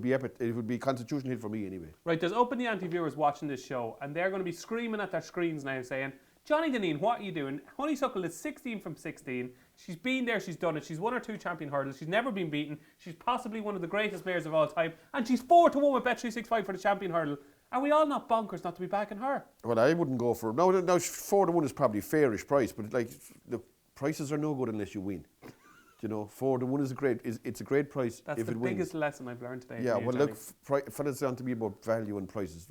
Speaker 2: be Constitution Hill for me anyway.
Speaker 1: Right, there's Upping The Ante viewers watching this show, and they're going to be screaming at their screens now saying, Johnny Dineen, what are you doing? Honeysuckle is 16 from 16. She's been there, she's done it. She's won her 2 champion hurdles. She's never been beaten. She's possibly one of the greatest players of all time. And she's 4 to 1 with Bet365 for the champion hurdle. Are we all not bonkers not to be backing her?
Speaker 2: Well, I wouldn't go for... No, 4 to 1 is probably a fairish price, but the prices are no good unless you win. You know, 4 to 1 is it's a great price if it wins.
Speaker 1: That's the biggest lesson I've learned today.
Speaker 2: Yeah, well, look, fellas down to be about value and prices.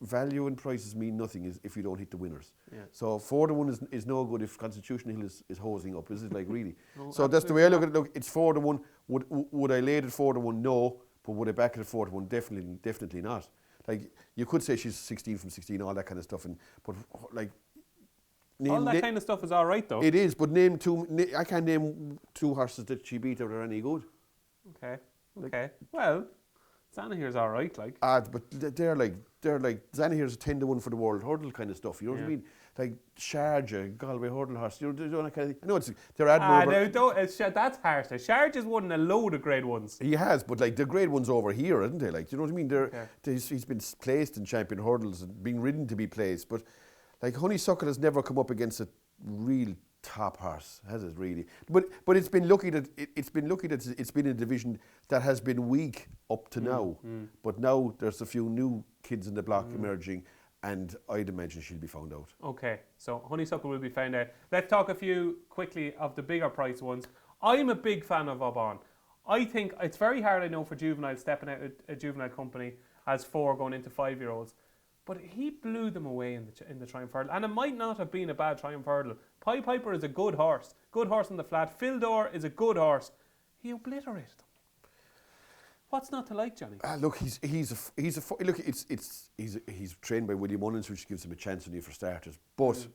Speaker 2: Value and prices mean nothing if you don't hit the winners. Yeah. So 4 to 1 is no good if Constitution Hill is hosing up, is it, like, really? No, so that's the way I look at it. Look, it's 4 to 1. Would I lay it at 4 to 1? No. But would I back it at 4 to 1? Definitely not. Like, you could say she's 16 from 16, all that kind of stuff, but like...
Speaker 1: all that kind of stuff is all right, though.
Speaker 2: It is, but I can't name 2 horses that she beat that are any good.
Speaker 1: Okay. Well, Zanahere's all right, like.
Speaker 2: But they're like Zanahere's a 10 to 1 for the World Hurdle kind of stuff. You know what I mean? Like Sharjah, Galway Hurdle horse. You know that kind of thing. I know they're admirable.
Speaker 1: That's harsh. Sharjah's won a load of grade ones.
Speaker 2: He has, but like the grade ones over here, isn't they? Like, you know what I mean? He's been placed in champion hurdles and being ridden to be placed, but like Honeysuckle has never come up against a real top horse, has it really? But it's been lucky that it's been a division that has been weak up to now. But now there's a few new kids in the block emerging, and I'd imagine she'll be found out. Okay, so Honeysuckle will be found out. Let's talk a few quickly of the bigger price ones. I'm a big fan of Vauban. I think it's very hard, I know, for juveniles stepping out of a juvenile company as 4 going into 5-year-olds. But he blew them away in the Triumph Hurdle. And it might not have been a bad Triumph Hurdle. Pied Piper is a good horse. Good horse on the flat. Fildor is a good horse. He obliterated them. What's not to like, Johnny? Look, he's trained by William Mullins, which gives him a chance on you for starters. But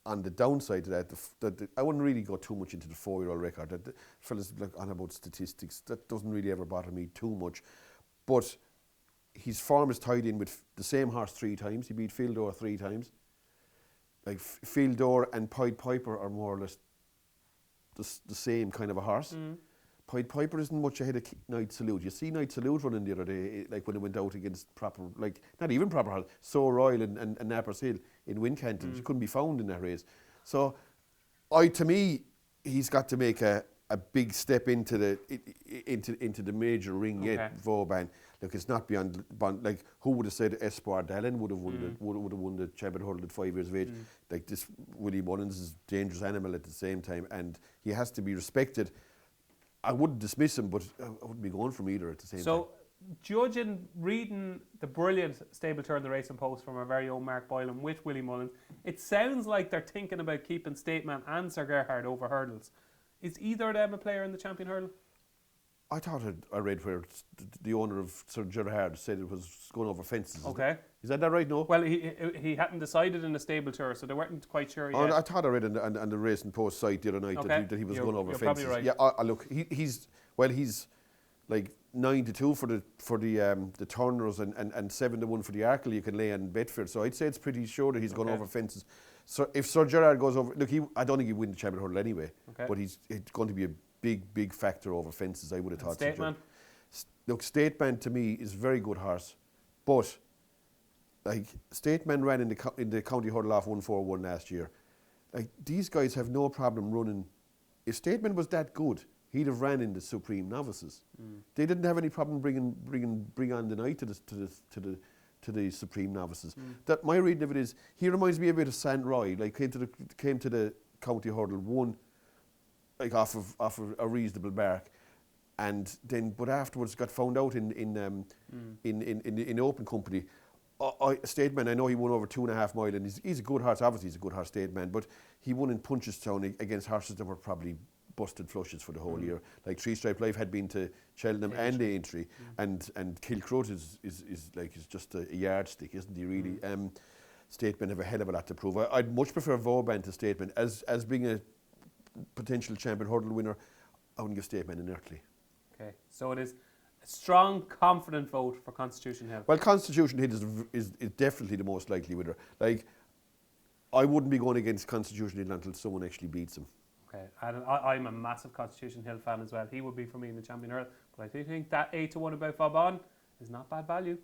Speaker 2: on the downside to that, I wouldn't really go too much into the 4-year-old record. The fellas look on about statistics. That doesn't really ever bother me too much. But his form is tied in with the same horse 3 times. He beat Fildor 3 times. Like Fildor and Pied Piper are more or less the same kind of a horse. Pied Piper isn't much ahead of Night Salute. You see Night Salute running the other day, like when it went out against proper, like not even proper horse, So Royal and Nappers Hill in Wincanton. She couldn't be found in that race. So, to me, he's got to make a big step into the major ring yet. Vauban. Look, it's not beyond. Like, who would have said Espoir Dallin would have won the Champion Hurdle at 5 years of age? Like, this Willie Mullins is a dangerous animal at the same time, and he has to be respected. I wouldn't dismiss him, but I wouldn't be going from either at the same time.
Speaker 1: So, judging, reading the brilliant Stable Turn the Racing Post from our very own Mark Boylan with Willie Mullins, it sounds like they're thinking about keeping Stateman and Sir Gerhard over hurdles. Is either of them a player in the Champion Hurdle?
Speaker 2: I thought I read where the owner of Sir Gerhard said it was going over fences.
Speaker 1: Okay.
Speaker 2: Is that right? No.
Speaker 1: Well, he hadn't decided in the Stable Tour, so they weren't quite sure yet.
Speaker 2: I thought I read on the Racing Post site the other night that he was going over fences.
Speaker 1: Probably right.
Speaker 2: Yeah. Look, he's like 9-2 for the Turners and 7-1 for the Arkle you can lay on Bedford. So I'd say it's pretty sure that he's going over fences. So if Sir Gerhard goes over, look, I don't think he'd win the Champion Hurdle anyway. Okay. But it's going to be a big factor over fences. I would have thought.
Speaker 1: Stateman.
Speaker 2: Look, Stateman to me is a very good horse, but like Stateman ran in the County Hurdle off 141 last year. Like, these guys have no problem running. If Stateman was that good, he'd have ran in the Supreme Novices. They didn't have any problem bring on the night to the Supreme Novices. That my reading of it is, he reminds me a bit of St. Roy. Like, came to the County Hurdle, won like off of a reasonable mark, and then but afterwards got found out in open company. Stateman, I know he won over 2.5 mile, and he's a good horse. Obviously, he's a good horse, Stateman, but he won in Punchestown against horses that were probably busted flushes for the whole year. Like Three Stripe Life had been to Cheltenham and Aintree, and Kilcroat is just a yardstick, isn't he? Really. Stateman have a hell of a lot to prove. I'd much prefer Vauban to Stateman as being a potential Champion Hurdle winner. I wouldn't give Stateman an earthly.
Speaker 1: Okay, so it is a strong, confident vote for Constitution Hill.
Speaker 2: Well, Constitution Hill is definitely the most likely winner. Like, I wouldn't be going against Constitution Hill until someone actually beats him.
Speaker 1: Okay, and I'm a massive Constitution Hill fan as well. He would be for me in the Champion Hurdle, but I do think that 8-1 about Vauban is not bad value.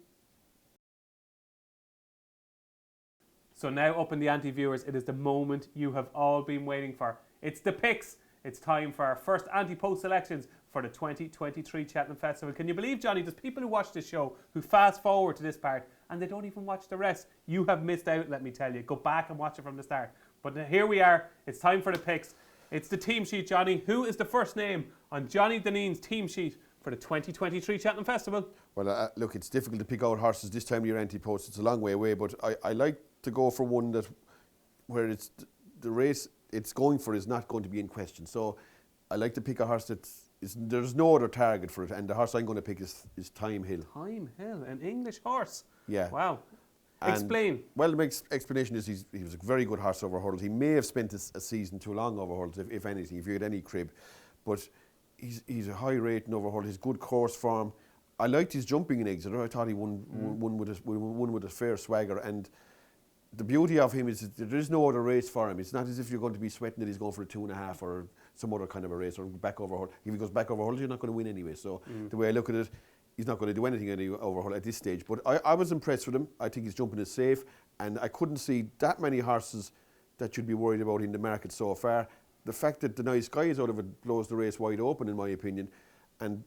Speaker 1: So now, Upping the Ante viewers, it is the moment you have all been waiting for. It's the picks. It's time for our first Ante Post selections for the 2023 Cheltenham Festival. Can you believe, Johnny, there's people who watch this show who fast forward to this part and they don't even watch the rest. You have missed out, let me tell you. Go back and watch it from the start. But here we are. It's time for the picks. It's the team sheet, Johnny. Who is the first name on Johnny Dineen's team sheet for the 2023 Cheltenham Festival?
Speaker 2: Well, look, it's difficult to pick out horses this time of year, Ante Post. It's a long way away, but I like to go for one where it's the race it's going for is not going to be in question. So I like to pick a horse there's no other target for it, and the horse I'm going to pick is Time Hill.
Speaker 1: Time Hill, an English horse.
Speaker 2: Yeah.
Speaker 1: Wow.
Speaker 2: And
Speaker 1: explain.
Speaker 2: Well, the explanation is he was a very good horse over hurdles. He may have spent a season too long over hurdles, if anything, if you had any crib. But he's a high rating over hurdles. He's good course form. I liked his jumping in Exeter. I thought he won with a fair swagger. And the beauty of him is that there is no other race for him. It's not as if you're going to be sweating that he's going for a 2.5 or some other kind of a race or back over hurdles. If he goes back over hurdles, you're not going to win anyway. So the way I look at it, he's not going to do anything over hurdle at this stage. But I was impressed with him. I think his jumping is safe, and I couldn't see that many horses that you'd be worried about in the market so far. The fact that the Nice Guy is out of it blows the race wide open, in my opinion. And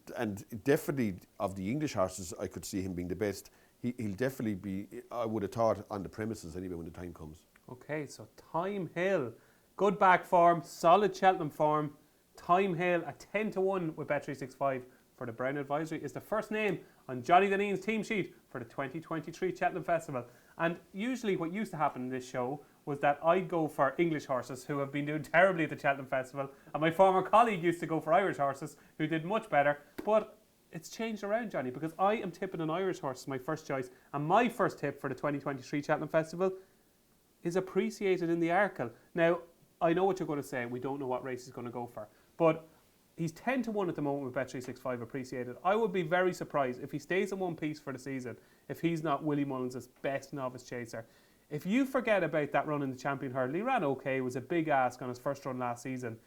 Speaker 2: definitely of the English horses, I could see him being the best. He'll definitely be, I would have thought, on the premises anyway when the time comes. Okay,
Speaker 1: so Time Hill, good back form, solid Cheltenham form. Time Hill, a 10-1 with Bet365 for the Brown Advisory, is the first name on Johnny Dineen's team sheet for the 2023 Cheltenham Festival. And usually what used to happen in this show was that I'd go for English horses who have been doing terribly at the Cheltenham Festival, and my former colleague used to go for Irish horses who did much better. But it's changed around, Johnny, because I am tipping an Irish horse as my first choice, and my first tip for the 2023 Cheltenham Festival is Appreciated in the Arkle. Now, I know what you're going to say. We don't know what race he's going to go for, but he's 10-1 at the moment with Bet365 Appreciated. I would be very surprised if he stays in one piece for the season, if he's not Willie Mullins' best novice chaser. If you forget about that run in the Champion Hurdle, he ran okay, was a big ask on his first run last season.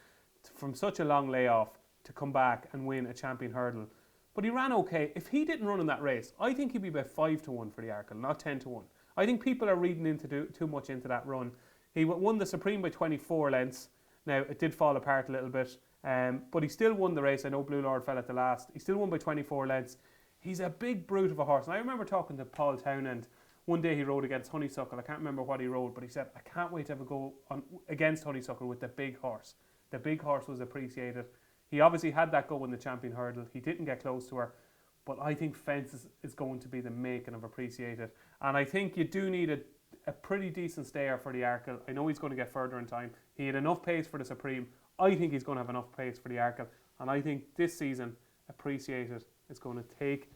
Speaker 1: From such a long layoff, to come back and win a champion hurdle. But he ran okay. If he didn't run in that race, I think he'd be about 5-1 for the Arkle, not 10-1. I think people are reading into too much into that run. He won the Supreme by 24 lengths. Now, it did fall apart a little bit, but he still won the race. I know Blue Lord fell at the last. He still won by 24 lengths. He's a big brute of a horse. And I remember talking to Paul Townend. One day he rode against Honeysuckle. I can't remember what he rode, but he said, I can't wait to have a go against Honeysuckle with the big horse. The big horse was appreciated. He obviously had that go in the champion hurdle. He didn't get close to her. But I think Fence is going to be the making of Appreciated. And I think you do need a pretty decent stayer for the Arkle. I know he's going to get further in time. He had enough pace for the Supreme. I think he's going to have enough pace for the Arkle. And I think this season, Appreciated is going to take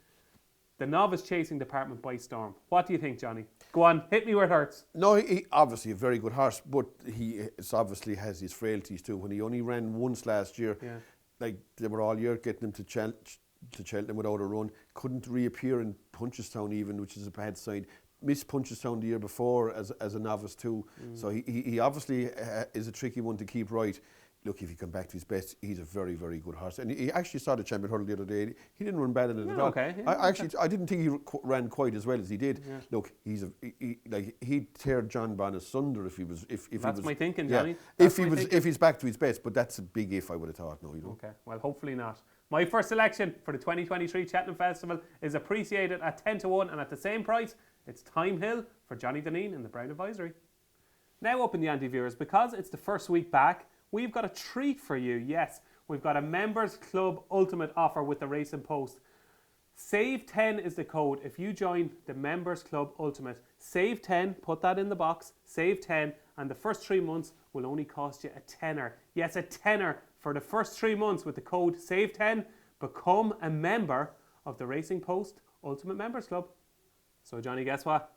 Speaker 1: the novice chasing department by storm. What do you think, Johnny? Go on, hit me where it hurts.
Speaker 2: No, he obviously a very good horse, but he obviously has his frailties too. When he only ran once last year, like they were all year getting him to Cheltenham without a run, couldn't reappear in Punchestown even, which is a bad sign. Missed Punchestown the year before as a novice too. So he obviously is a tricky one to keep right. Look, if he come back to his best, he's a very, very good horse. And he actually saw the champion hurdle the other day. He didn't run bad in it at all.
Speaker 1: Okay.
Speaker 2: I didn't think he ran quite as well as he did. Yeah. Look, he'd tear John Bonn asunder if he was. If
Speaker 1: that's
Speaker 2: he was,
Speaker 1: my thinking, Johnny.
Speaker 2: If he's back to his best, but that's a big if. I would have thought. No, you know.
Speaker 1: Okay. Well, hopefully not. My first selection for the 2023 Cheltenham Festival is Appreciated at 10-1, and at the same price, it's Time Hill for Johnny Dineen in the Brown Advisory. Now, Up in the Ante viewers, because it's the first week back, we've got a treat for you. Yes, we've got a Members Club Ultimate offer with the Racing Post. Save 10 is the code. If you join the Members Club Ultimate, save 10, put that in the box, save 10, and the first 3 months will only cost you a tenner. Yes, a tenner for the first 3 months with the code save 10. Become a member of the Racing Post Ultimate Members Club. So, Johnny, guess what?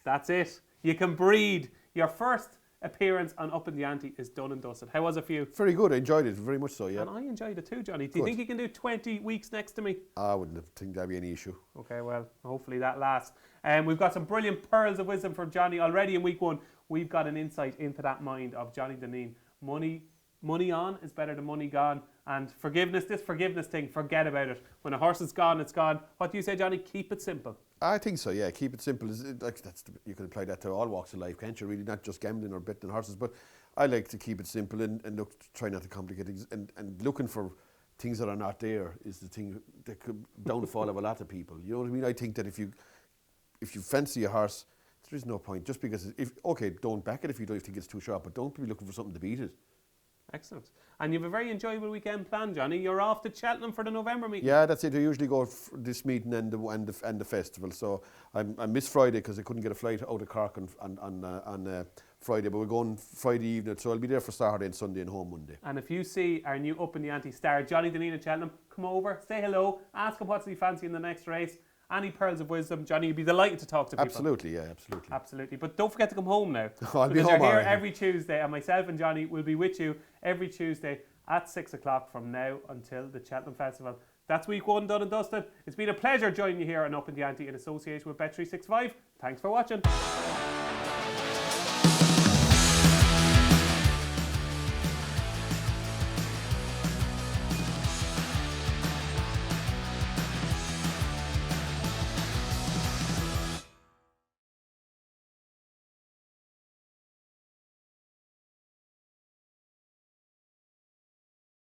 Speaker 1: That's it. You can breathe. Your first appearance on Up in the Ante is done and dusted. How was it for you?
Speaker 2: Very good. I enjoyed it very much so, yeah.
Speaker 1: And I enjoyed it too, Johnny. Do you think you can do 20 weeks next to me?
Speaker 2: I wouldn't think that'd be any issue. Okay,
Speaker 1: well, hopefully that lasts. We've got some brilliant pearls of wisdom from Johnny already in week 1. We've got an insight into that mind of Johnny Dineen. Money on is better than money gone. And forgiveness, this forgiveness thing, forget about it. When a horse is gone, it's gone. What do you say, Johnny? Keep it simple. I
Speaker 2: think so, yeah. Keep it simple. You can apply that to all walks of life, can't you? Really, not just gambling or betting horses. But I like to keep it simple and look, try not to complicate things. And looking for things that are not there is the thing that could downfall of a lot of people. You know what I mean? I think that if you fancy a horse, there is no point. Just because, don't back it if you don't think it's too sharp, but don't be looking for something to beat it.
Speaker 1: Excellent. And you have a very enjoyable weekend planned, Johnny. You're off to Cheltenham for the November meeting.
Speaker 2: Yeah, that's it. I usually go this meeting and the festival. So I missed Friday because I couldn't get a flight out of Cork on Friday. But we're going Friday evening, so I'll be there for Saturday and Sunday and home Monday.
Speaker 1: And if you see our new Up in the Ante star, Johnny Dineen at Cheltenham, come over, say hello, ask him what's he fancy in the next race. Any pearls of wisdom, Johnny, you'd be delighted to talk to people.
Speaker 2: Absolutely, yeah, absolutely.
Speaker 1: Absolutely. But don't forget to come home now.
Speaker 2: I'll be home.
Speaker 1: Because you're here every Tuesday, and myself and Johnny will be with you every Tuesday at 6 o'clock from now until the Cheltenham Festival. That's week 1 done and dusted. It's been a pleasure joining you here on Up in the Ante in association with Bet365. Thanks for watching.